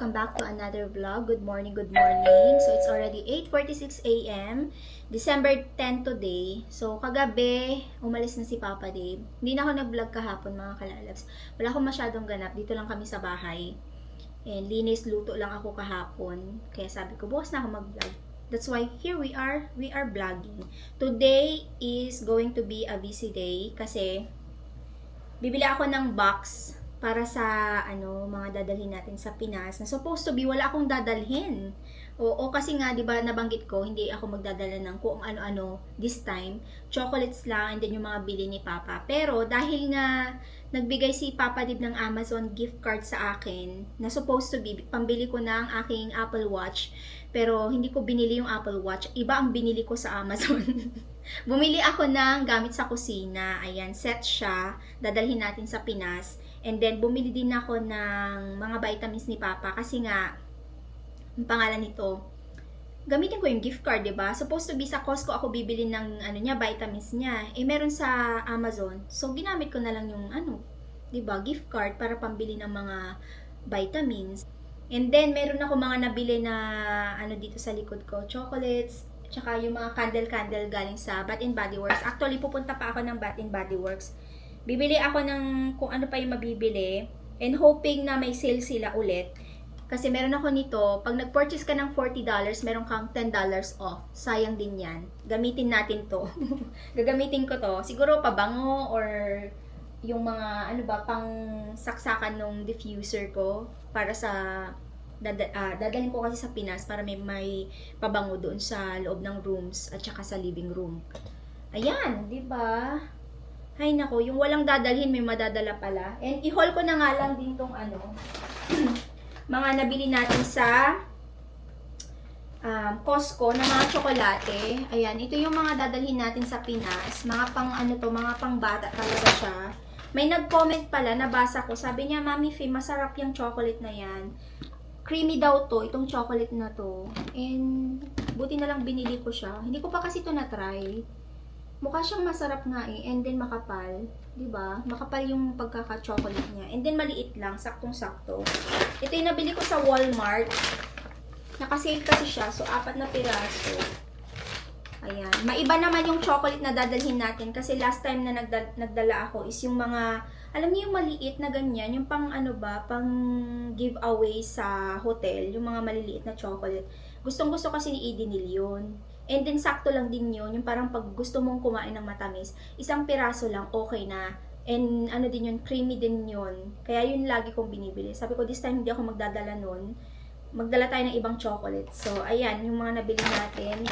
welcome back to another vlog. Good morning, good morning. So it's already 8:46 a.m. December 10 today. So kagabi, umalis na si Papa Dave. Hindi na ako nag-vlog kahapon mga kalalabs. Wala akong masyadong ganap. Dito lang kami sa bahay. And linis, luto lang ako kahapon. Kaya sabi ko, bukas na ako mag-vlog. That's why here we are vlogging. Today is going to be a busy day kasi bibili ako ng box para sa mga dadalhin natin sa Pinas na supposed to be wala akong dadalhin. O kasi nga 'di ba nabanggit ko hindi ako magdadala ng kung ano-ano this time. Chocolates lang and then yung mga bili ni Papa. Pero dahil nga nagbigay si Papa Dib ng Amazon gift card sa akin na supposed to be pambili ko ng aking Apple Watch. Pero hindi ko binili yung Apple Watch. Iba ang binili ko sa Amazon. Bumili ako ng gamit sa kusina. Ayan, set siya. Dadalhin natin sa Pinas. And then, bumili din ako ng mga vitamins ni Papa. Kasi nga, ang pangalan nito, gamitin ko yung gift card, diba? Supposed to be sa Costco ako bibili ng vitamins niya. Eh, meron sa Amazon. So, ginamit ko na lang yung diba, gift card para pambili ng mga vitamins. And then, meron ako mga nabili na dito sa likod ko. Chocolates, tsaka yung mga candle galing sa Bath and Body Works. Actually, pupunta pa ako ng Bath and Body Works. Bibili ako ng kung ano pa yung mabibili. And hoping na may sale sila ulit. Kasi meron ako nito, pag nag-purchase ka ng $40, meron kang $10 off. Sayang din yan. Gamitin natin to. Gagamitin ko to. Siguro pabango or yung mga pang saksakan ng diffuser ko para sa dadalhin ko kasi sa Pinas para may pabango doon sa loob ng rooms at saka sa living room. Ayan, 'di ba? Hay nako, yung walang dadalhin may madadala pala. And i-haul ko na nga lang din tong mga nabili natin sa Costco na mga tsokolate. Ayan, ito yung mga dadalhin natin sa Pinas. Mga pang mga pang bata talaga siya. May nag-comment pala, nabasa ko. Sabi niya, Mami Faye, masarap yung chocolate na yan. Creamy daw to, itong chocolate na to. And, buti na lang binili ko siya. Hindi ko pa kasi ito na-try. Mukha siyang masarap nga eh. And then, makapal. Diba? Makapal yung pagkaka-chocolate niya. And then, maliit lang. Saktong-sakto. Ito yung nabili ko sa Walmart. Nakasale kasi siya. So, 4 na piraso. Ayan. Maiba naman yung chocolate na dadalhin natin. Kasi last time na nagdala ako is yung mga, alam niyo yung maliit na ganyan. Yung pang pang giveaway sa hotel. Yung mga maliliit na chocolate. Gustong-gusto kasi ni Edenil yun. And then sakto lang din yun. Yung parang pag gusto mong kumain ng matamis, isang piraso lang okay na. And din yun, creamy din yun. Kaya yun lagi kong binibili. Sabi ko this time hindi ako magdadala nun. Magdala tayo ng ibang chocolate. So ayan, yung mga nabili natin.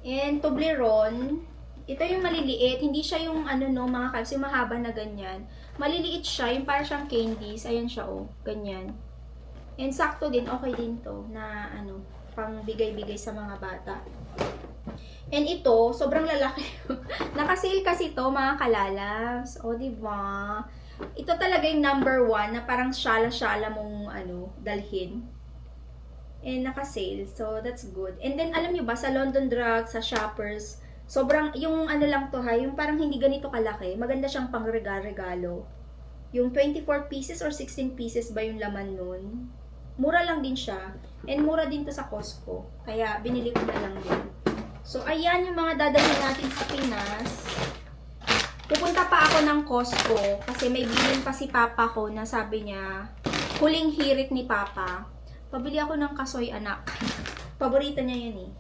And Toblerone, ito yung maliliit, hindi siya yung mga calves, yung mahaba na ganyan. Maliliit siya, yung parang siyang candies, ayan siya ganyan. And sakto din, okay din to, na pang bigay-bigay sa mga bata. And ito, sobrang lalaki. Nakasale kasi to mga kalalabs. O, diba? Ito talaga yung number 1 na parang syala-syala mong dalhin. And naka-sale. So, that's good. And then, alam nyo ba, sa London Drugs, sa Shoppers, sobrang, yung lang to yung parang hindi ganito kalaki. Maganda siyang pang regalo. Yung 24 pieces or 16 pieces ba yung laman nun? Mura lang din siya. And mura din to sa Costco. Kaya, binili ko na lang din. So, ayan yung mga dadalhin natin sa Pinas. Pupunta pa ako ng Costco kasi may bilhin pa si Papa ko na sabi niya, huling hirit ni Papa. Pabili ako ng kasoy, anak. Paborito niya yun eh.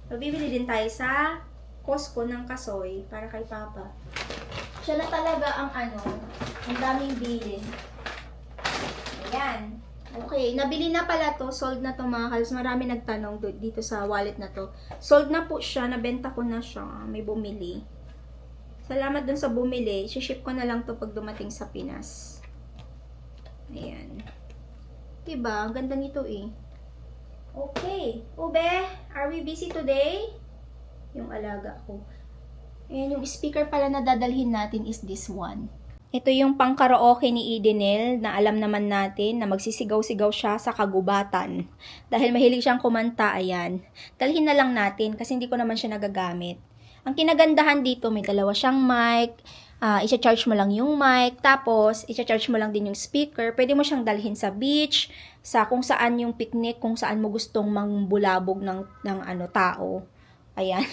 Pabibili din tayo sa Costco ng kasoy para kay Papa. Siya na talaga ang ang daming bilhin. Ayan. Okay, nabili na pala to. Sold na to mga kalos. Marami nagtanong dito sa wallet na to. Sold na po siya. Nabenta ko na siya. May bumili. Salamat dun sa bumili. Ship ko na lang to pag dumating sa Pinas. Ayan. Diba? Ang ganda nito eh. Okay. Ube, are we busy today? Yung alaga ko. Ayan, yung speaker pala na dadalhin natin is this one. Ito yung pang-karaoke ni Edenil na alam naman natin na magsisigaw-sigaw siya sa kagubatan. Dahil mahilig siyang kumanta, ayan. Dalhin na lang natin kasi hindi ko naman siya nagagamit. Ang kinagandahan dito, may dalawa siyang mic, i-charge mo lang yung mic, tapos i-charge mo lang din yung speaker. Pwede mo siyang dalhin sa beach, sa kung saan yung picnic, kung saan mo gustong mangbulabog ng tao. Ayan.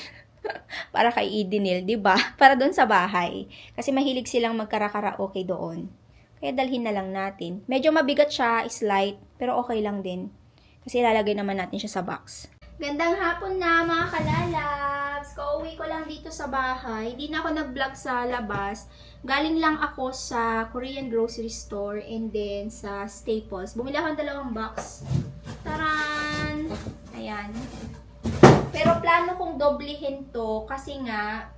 Para kay Idinil, 'di ba? Para doon sa bahay. Kasi mahilig silang magkara-karaoke doon. Kaya dalhin na lang natin. Medyo mabigat siya, is light, pero okay lang din. Kasi ilalagay naman natin siya sa box. Gandang hapon na mga kalalabs! Kauwi ko lang dito sa bahay. Hindi na ako nag-vlog sa labas. Galing lang ako sa Korean grocery store and then sa Staples. Bumili ako ng 2 box. Taran! Ayan. Pero plano kong doblehin to kasi nga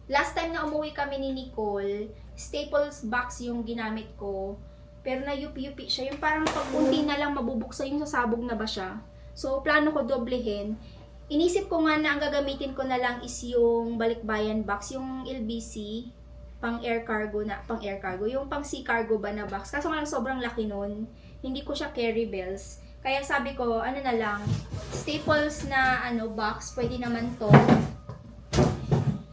last time na umuwi kami ni Nicole, Staples box yung ginamit ko. Pero na-yupi-yupi siya. Yung parang pag unti na lang mabubuksan yung sasabog na ba siya. So, plano ko doblehin. Inisip ko nga na ang gagamitin ko na lang is yung balikbayan box, yung LBC, pang air cargo. Yung pang sea cargo ba na box. Kaso nga lang sobrang laki nun. Hindi ko siya carry bells. Kaya sabi ko, ano na lang, Staples na box, pwede naman to.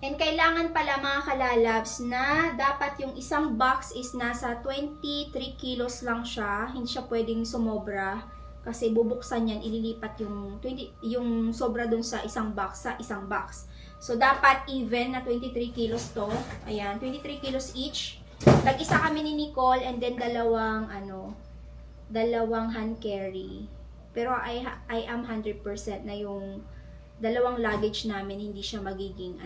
And kailangan pala mga kalalabs na dapat yung isang box is nasa 23 kilos lang siya. Hindi siya pwedeng sumobra. Kasi bubuksan yan, ililipat yung sobra dun sa isang box sa isang box. So, dapat even na 23 kilos to. Ayan, 23 kilos each. Tag-isa kami ni Nicole and then dalawang hand carry. Pero I am 100% na yung dalawang luggage namin hindi siya magiging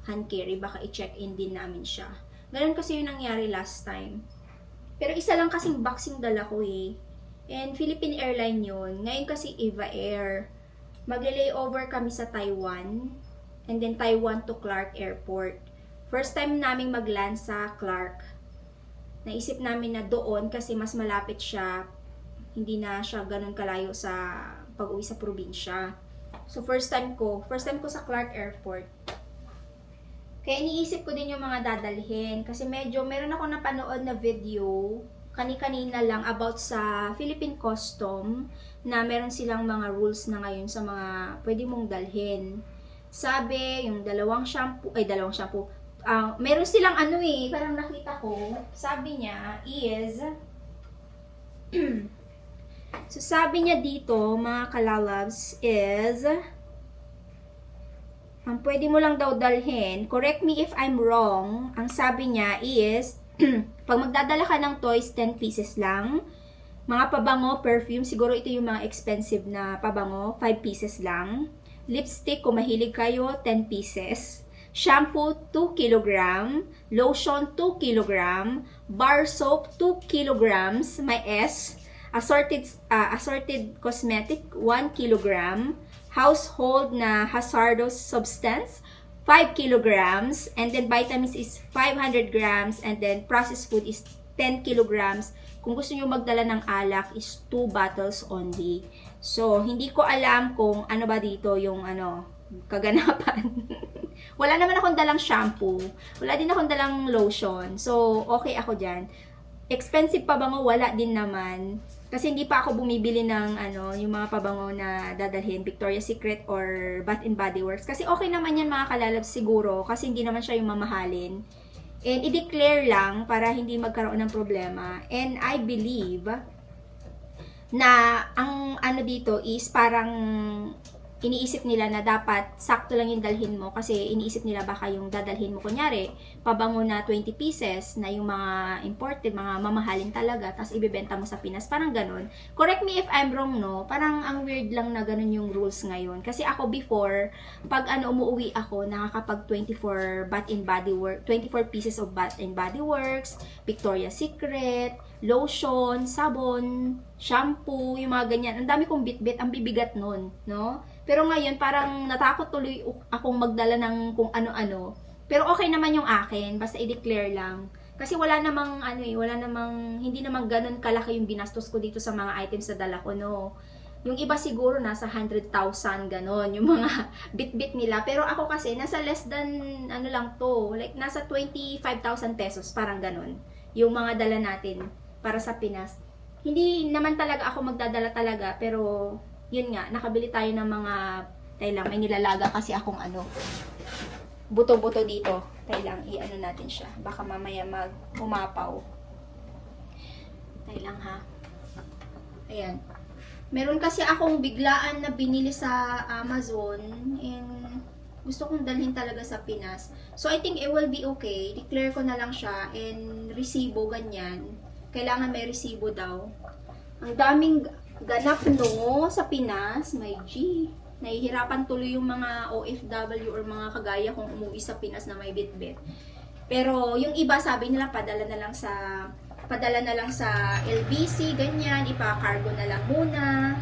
hand carry. Baka i-check-in din namin siya. Ganun kasi yung nangyari last time. Pero isa lang kasing box yung dala ko eh. And Philippine Airline yun. Ngayon kasi Eva Air. Magle-layover kami sa Taiwan. And then Taiwan to Clark Airport. First time naming mag-land sa Clark. Naisip namin na doon kasi mas malapit siya. Hindi na siya ganun kalayo sa pag-uwi sa probinsya. So first time ko sa Clark Airport. Kaya iniisip ko din yung mga dadalhin. Kasi medyo meron ako napanood na video kani-kanina lang about sa Philippine Custom na meron silang mga rules na ngayon sa mga pwede mong dalhin. Sabi, yung dalawang shampoo, meron silang parang nakita ko, sabi niya is, so sabi niya dito, mga kalalabs, is, ang pwede mo lang daw dalhin, correct me if I'm wrong, ang sabi niya is, pag magdadala ka ng toys, 10 pieces lang. Mga pabango, perfume, siguro ito yung mga expensive na pabango, 5 pieces lang. Lipstick, kung mahilig kayo, 10 pieces. Shampoo, 2 kg. Lotion, 2 kg. Bar soap, 2 kg. May S. Assorted cosmetic, 1 kg. Household na hazardous substance, 5 kilograms, and then vitamins is 500 grams, and then processed food is 10 kilograms. Kung gusto nyo magdala ng alak is 2 bottles only. So, hindi ko alam kung ano ba dito yung kaganapan. Wala naman akong dalang shampoo. Wala din akong dalang lotion. So, okay ako dyan. Expensive pabango, wala din naman. Kasi hindi pa ako bumibili ng yung mga pabango na dadalhin, Victoria's Secret or Bath and Body Works. Kasi okay naman yan mga kalalabs siguro, kasi hindi naman siya yung mamahalin. And i-declare lang para hindi magkaroon ng problema. And I believe na ang dito is parang iniisip nila na dapat sakto lang yung dalhin mo kasi iniisip nila baka yung dadalhin mo kunyari pabango na 20 pieces na yung mga imported, mga mamahalin talaga tapos ibebenta mo sa Pinas, parang ganun. Correct me if I'm wrong, no? Parang ang weird lang na ganun yung rules ngayon kasi ako before pag umuwi ako nakakapag 24 Bath and Body Works, 24 pieces of Bath and Body Works, Victoria's Secret, lotion, sabon, shampoo, yung mga ganyan. Ang dami kong bit-bit, ang bibigat nun, no? Pero ngayon, parang natakot tuloy akong magdala ng kung ano-ano. Pero okay naman yung akin, basta i-declare lang. Kasi wala namang, hindi namang ganun kalaki yung binastos ko dito sa mga items na dala ko, no? Yung iba siguro nasa 100,000, ganon, yung mga bit-bit nila. Pero ako kasi, nasa less than, lang to, like nasa 25,000 pesos, parang ganon. Yung mga dala natin para sa Pinas. Hindi naman talaga ako magdadala talaga, pero yun nga, nakabili tayo ng mga, may nilalaga kasi akong buto-buto dito. Tayo lang, i-ano natin siya. Baka mamaya umapaw. Tayo lang ha. Ayan. Meron kasi akong biglaan na binili sa Amazon and gusto kong dalhin talaga sa Pinas. So, I think it will be okay. Declare ko na lang siya and resibo, ganyan. Kailangan may resibo daw. Ang daming ganap no sa Pinas. May G. Nahihirapan tuloy yung mga OFW or mga kagaya kong umuwi sa Pinas na may bitbit. Pero yung iba sabi nila padala na lang sa LBC, ganyan, ipa-cargo na lang muna.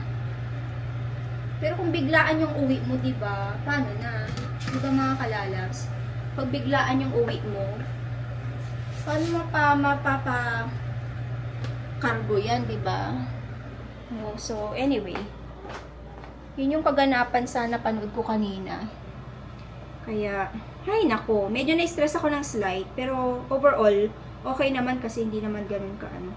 Pero kung biglaan yung uwi mo, 'di ba? Paano na? 'Di ba mga kalalabs? Pag biglaan yung uwi mo, paano mapapa cargo 'yan, 'di ba? Oh, so anyway, yun yung kaganapan sa napanood ko kanina. Kaya, ay nako, medyo na-stress ako ng slight, pero overall, okay naman kasi hindi naman ganun kaano.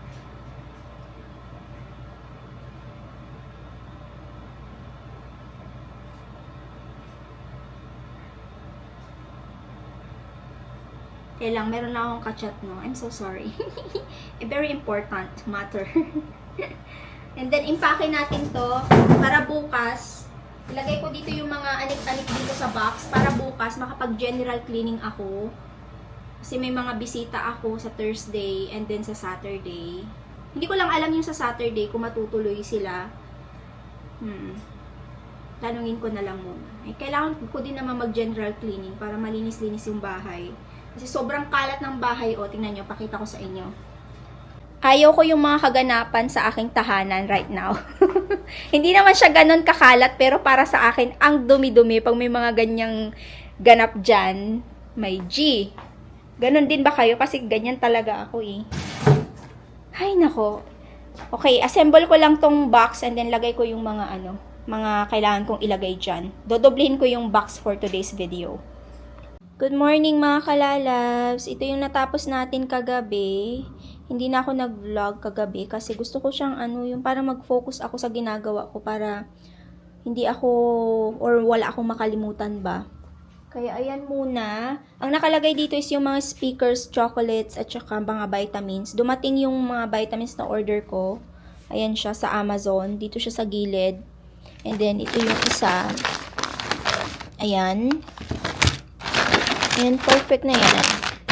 Kaya lang, meron lang akong kachat, no? I'm so sorry. A very important matter. And then, impake natin to para bukas. Ilagay ko dito yung mga anik-anik dito sa box para bukas makapag-general cleaning ako. Kasi may mga bisita ako sa Thursday and then sa Saturday. Hindi ko lang alam yung sa Saturday kung matutuloy sila. Tanungin ko na lang muna. Eh, kailangan ko din naman mag-general cleaning para malinis-linis yung bahay. Kasi sobrang kalat ng bahay. O, tingnan nyo, pakita ko sa inyo. Ayaw ko yung mga kaganapan sa aking tahanan right now. Hindi naman siya ganun kakalat, pero para sa akin, ang dumi-dumi. Pag may mga ganyang ganap dyan, may G. Ganun din ba kayo? Kasi ganyan talaga ako eh. Ay, nako. Okay, assemble ko lang tong box and then lagay ko yung mga mga kailangan kong ilagay dyan. Dodoblihin ko yung box for today's video. Good morning mga kalalabs. Ito yung natapos natin kagabi. Hindi na ako nag-vlog kagabi kasi gusto ko siyang yung para mag-focus ako sa ginagawa ko para hindi ako or wala akong makalimutan ba. Kaya ayan muna. Ang nakalagay dito is yung mga speakers, chocolates at saka mga vitamins. Dumating yung mga vitamins na order ko. Ayan siya sa Amazon. Dito siya sa gilid. And then ito yung isa. Ayan. Ayan, perfect na yan.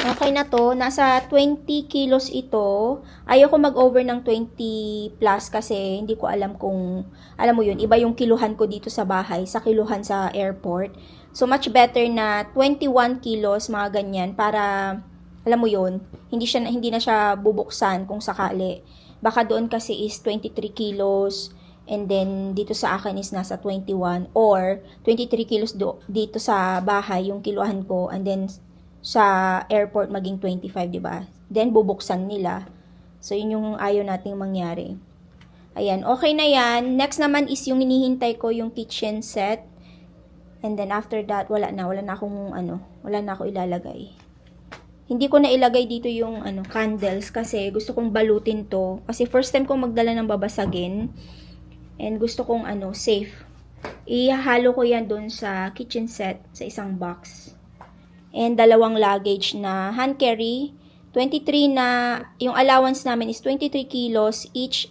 Okay na to. Nasa 20 kilos ito. Ayoko mag-over ng 20 plus kasi hindi ko alam kung, alam mo yun, iba yung kiluhan ko dito sa bahay, sa kiluhan sa airport. So, much better na 21 kilos, mga ganyan, para, alam mo yun, hindi na siya bubuksan kung sakali. Baka doon kasi is 23 kilos, and then dito sa akin is nasa 21, or 23 kilos dito sa bahay, yung kiluhan ko, and then sa airport maging 25, di ba? Then bubuksan nila. So yun yung ayaw nating mangyari. Ayan, okay na yan. Next naman is yung hinihintay ko yung kitchen set. And then after that, wala na akong wala na ako ilalagay. Hindi ko na ilagay dito yung candles kasi gusto kong balutin to. Kasi first time kong magdala ng babasagin. And gusto kong safe. Ihalo ko yan dun sa kitchen set sa isang box. And dalawang luggage na hand carry. 23 na, yung allowance namin is 23 kilos each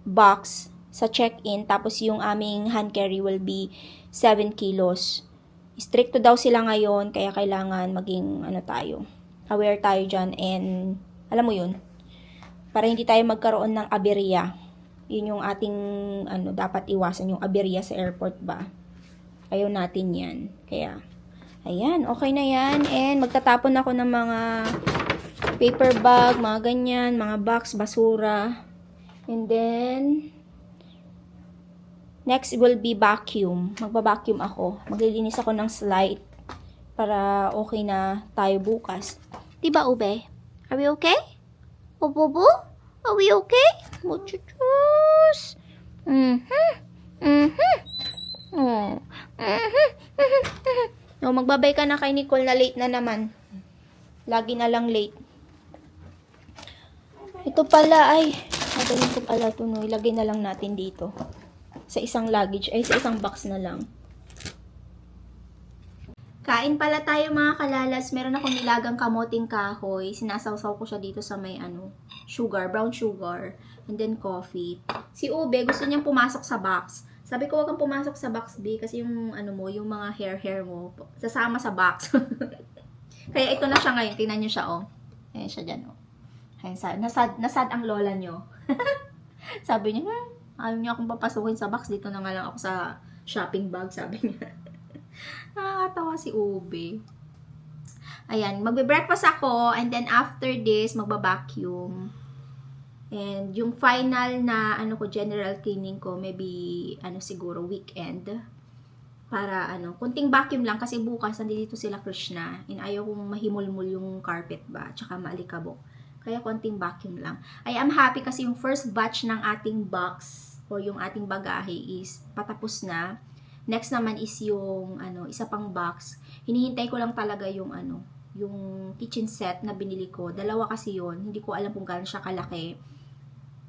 box sa check-in. Tapos yung aming hand carry will be 7 kilos. Stricto daw sila ngayon, kaya kailangan maging tayo. Aware tayo dyan and alam mo yun, para hindi tayo magkaroon ng aberya. Yun yung ating dapat iwasan, yung aberya sa airport ba. Ayaw natin yan. Kaya ayan, okay na yan. And magtatapon ako ng mga paper bag, mga ganyan, mga box, basura. And then, next will be vacuum. Magba-vacuum ako. Maglilinis ako ng slide para okay na tayo bukas. Diba, Ube? Are we okay? Obobo? Are we okay? Muchuchus! No, magbabay ka na kay Nicole na late na naman. Lagi na lang late. Ito pala ay, magaling ko pala ito, no. Ilagay na lang natin dito. Sa isang luggage, ay sa isang box na lang. Kain pala tayo mga kalalas. Meron akong nilagang kamoting kahoy. Sinasawsaw ko siya dito sa may sugar, brown sugar. And then coffee. Si Ube, gusto niyang pumasok sa box. Sabi ko, wag kang pumasok sa box, B. Kasi yung yung mga hair mo, sasama sa box. Kaya ito na siya ngayon. Tingnan niyo siya, oh. Ayan siya dyan, oh. Ayan, nasad ang lola niyo. Sabi niya, ayaw niya akong papasukin sa box. Dito na nga lang ako sa shopping bag, sabi niya. Nakakatawa si Ube. Ayan, magbe-breakfast ako and then after this, magba-vacuum. And yung final na general cleaning ko, maybe siguro weekend. Para kunting vacuum lang kasi bukas nandito sila Krishna. And ayaw kong mahimulmul yung carpet ba, tsaka maalikabok. Kaya konting vacuum lang. I am happy kasi yung first batch ng ating box o yung ating bagahe is patapos na. Next naman is yung isa pang box. Hinihintay ko lang talaga yung yung kitchen set na binili ko. Dalawa kasi yon. Hindi ko alam kung gaano siya kalaki.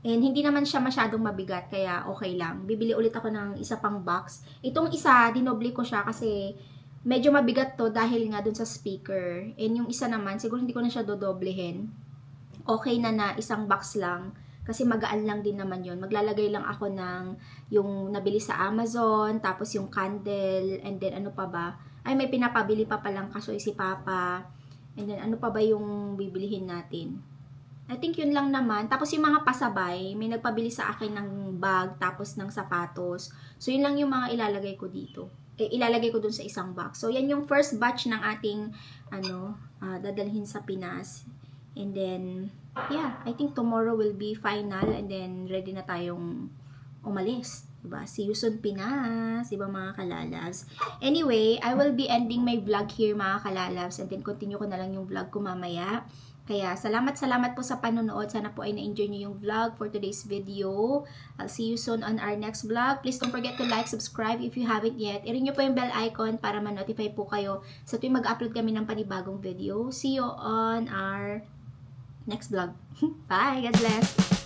And hindi naman siya masyadong mabigat kaya okay lang. Bibili ulit ako ng isa pang box. Itong isa, dinobli ko siya kasi medyo mabigat to dahil nga dun sa speaker. And yung isa naman, siguro hindi ko na siya dodoblehin. Okay na isang box lang. Kasi magaan lang din naman yun. Maglalagay lang ako ng yung nabili sa Amazon, tapos yung candle, and then ano pa ba? Ay, may pinapabili pa palang kasoy si Papa. And then ano pa ba yung bibilihin natin? I think yun lang naman. Tapos yung mga pasabay, may nagpabili sa akin ng bag, tapos ng sapatos. So yun lang yung mga ilalagay ko dito. Ilalagay ko dun sa isang box. So yan yung first batch ng ating dadalhin sa Pinas. And then, yeah, I think tomorrow will be final and then ready na tayong umalis. Diba? See you soon, Pinas. Diba mga kalalabs? Anyway, I will be ending my vlog here mga kalalabs and then continue ko na lang yung vlog ko mamaya. Kaya salamat po sa panonood. Sana po ay na-enjoy nyo yung vlog for today's video. I'll see you soon on our next vlog. Please don't forget to like, subscribe if you haven't yet. I-ring nyo po yung bell icon para ma-notify po kayo sa tuwing mag-upload kami ng panibagong video. See you on our next vlog. Bye! God bless!